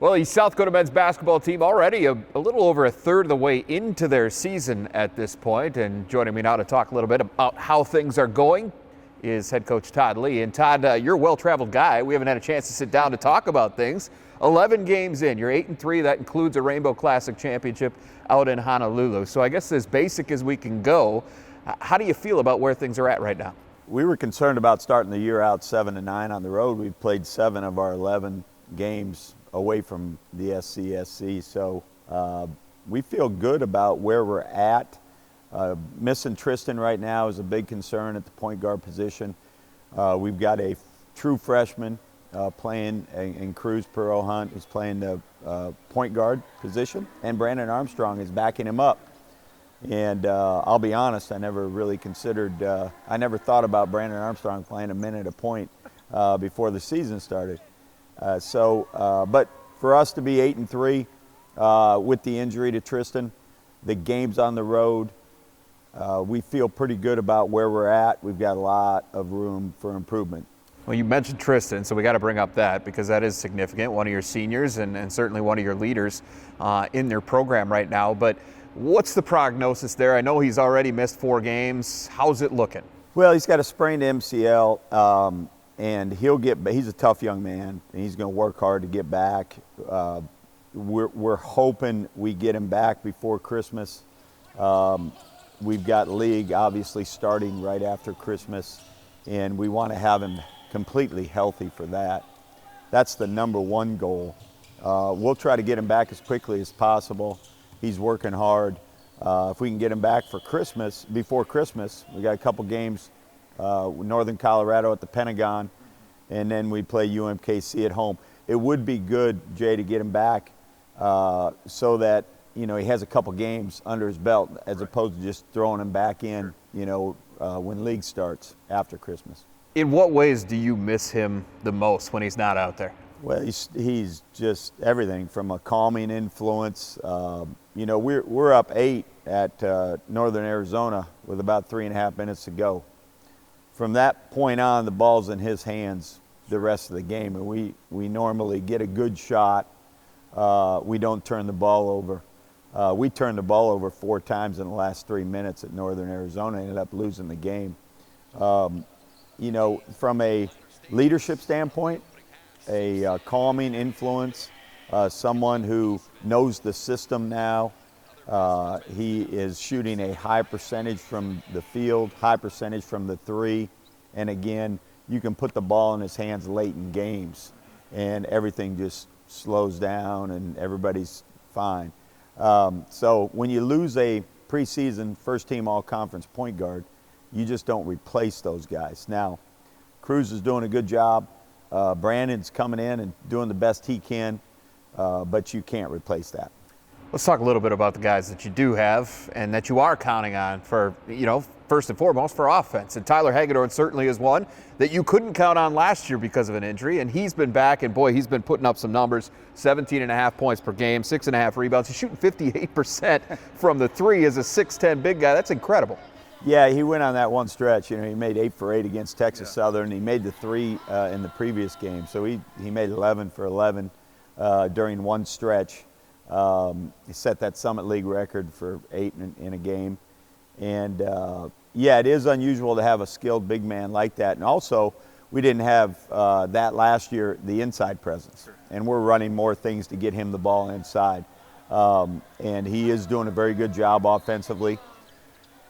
Well, the South Dakota men's basketball team already a little over a third of the way into their season at this point. And joining me now to talk a little bit about how things are going is head coach Todd Lee. And Todd, you're a well-traveled guy. We haven't had a chance to sit down to talk about things. 11 games in, you're 8-3. That includes a Rainbow Classic championship out in Honolulu. So I guess as basic as we can go, how do you feel about where things are at right now? We were concerned about starting the year out 7-9 on the road. We've played 7 of our 11 games away from the SCSC, so we feel good about where we're at. Missing Tristan right now is a big concern at the point guard position. We've got a true freshman playing in Cruz Perot-Hunt, who's playing the point guard position, and Brandon Armstrong is backing him up. And I'll be honest, I never really considered, I never thought about Brandon Armstrong playing a minute a point before the season started. But for us to be 8-3 with the injury to Tristan, the games on the road, we feel pretty good about where we're at. We've got a lot of room for improvement. Well, you mentioned Tristan, so we got to bring up that because that is significant. One of your seniors and certainly one of your leaders in their program right now. But what's the prognosis there? I know he's already missed 4 games. How's it looking? Well, he's got a sprained MCL. And he's a tough young man, and he's going to work hard to get back. We're hoping we get him back before Christmas. We've got league obviously starting right after Christmas, and we want to have him completely healthy for that. That's the number one goal. We'll try to get him back as quickly as possible. He's working hard. If we can get him back for Christmas, before Christmas, we got a couple games. Northern Colorado at the Pentagon, and then we play UMKC at home. It would be good, Jay, to get him back so that, he has a couple games under his belt as opposed to just throwing him back in, when league starts after Christmas. In what ways do you miss him the most when he's not out there? Well, he's just everything from a calming influence. We're up 8 at Northern Arizona with about 3.5 minutes to go. From that point on, the ball's in his hands the rest of the game, and we normally get a good shot. We don't turn the ball over. We turned the ball over 4 times in the last 3 minutes at Northern Arizona, ended up losing the game. From a leadership standpoint, a calming influence, someone who knows the system now. He is shooting a high percentage from the field, high percentage from the 3. And again, you can put the ball in his hands late in games and everything just slows down and everybody's fine. So when you lose a preseason first team all-conference point guard, you just don't replace those guys. Now, Cruz is doing a good job. Brandon's coming in and doing the best he can, but you can't replace that. Let's talk a little bit about the guys that you do have and that you are counting on for, first and foremost for offense. And Tyler Hagedorn certainly is one that you couldn't count on last year because of an injury. And he's been back, and boy, he's been putting up some numbers, 17.5 points per game, 6.5 rebounds. He's shooting 58% from the 3 as a 6'10" big guy. That's incredible. Yeah, he went on that one stretch. He made 8 for 8 against Texas Southern. He made the 3 in the previous game. So he made 11 for 11 during one stretch. He set that Summit League record for 8 in a game. And it is unusual to have a skilled big man like that. And also, we didn't have that last year, the inside presence. And we're running more things to get him the ball inside. And he is doing a very good job offensively.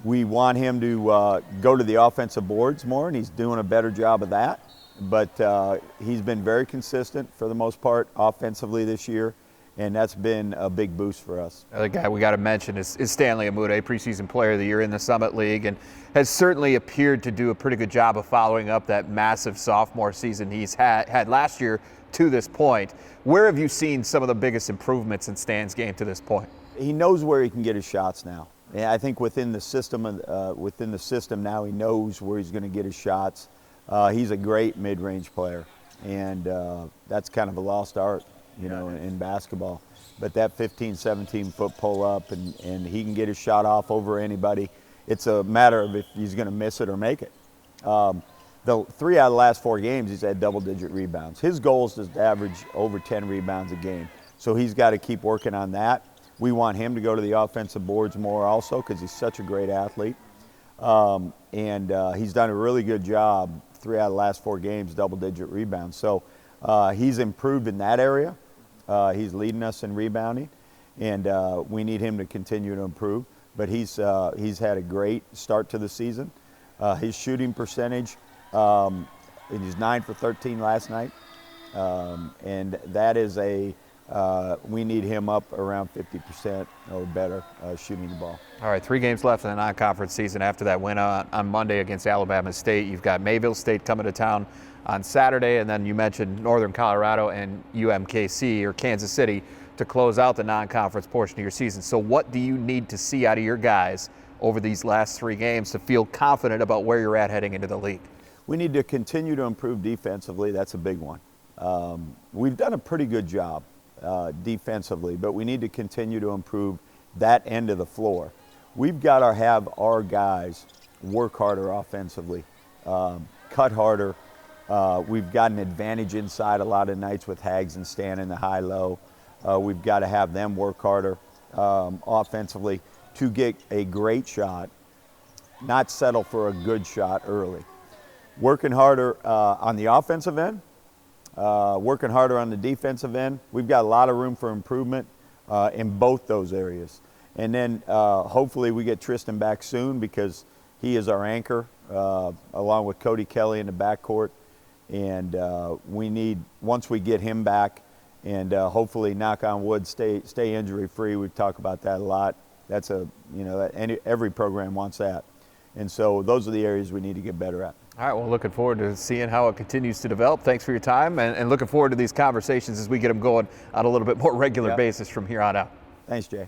We want him to go to the offensive boards more, and he's doing a better job of that. But he's been very consistent for the most part offensively this year. And that's been a big boost for us. The guy we got to mention is Stanley Amude, preseason player of the year in the Summit League, and has certainly appeared to do a pretty good job of following up that massive sophomore season he's had last year to this point. Where have you seen some of the biggest improvements in Stan's game to this point? He knows where he can get his shots now. And I think within the system now, he knows where he's going to get his shots. He's a great mid-range player, and that's kind of a lost art. In basketball. But that 15, 17-foot pull-up, and he can get his shot off over anybody. It's a matter of if he's going to miss it or make it. The 3 out of the last 4 games, he's had double-digit rebounds. His goal is to average over 10 rebounds a game. So he's got to keep working on that. We want him to go to the offensive boards more also because he's such a great athlete. He's done a really good job 3 out of the last 4 games, double-digit rebounds. So he's improved in that area. He's leading us in rebounding, and we need him to continue to improve. But he's had a great start to the season. His shooting percentage, he's 9 for 13 last night, and that is we need him up around 50% or better shooting the ball. All right, 3 games left in the non-conference season after that win on Monday against Alabama State. You've got Mayville State coming to town on Saturday, and then you mentioned Northern Colorado and UMKC or Kansas City to close out the non-conference portion of your season. So what do you need to see out of your guys over these last 3 games to feel confident about where you're at heading into the league? We need to continue to improve defensively. That's a big one. We've done a pretty good job defensively, but we need to continue to improve that end of the floor. We've got to have our guys work harder offensively, cut harder. We've got an advantage inside a lot of nights with Hags and Stan in the high-low. We've got to have them work harder offensively to get a great shot, not settle for a good shot early. Working harder on the offensive end, working harder on the defensive end. We've got a lot of room for improvement in both those areas. And then hopefully we get Tristan back soon because he is our anchor along with Cody Kelly in the backcourt. And we need, once we get him back and hopefully, knock on wood, stay injury free. We talk about that a lot. That's every program wants that. And so those are the areas we need to get better at. All right, well, looking forward to seeing how it continues to develop. Thanks for your time, and looking forward to these conversations as we get them going on a little bit more regular basis from here on out. Thanks, Jay.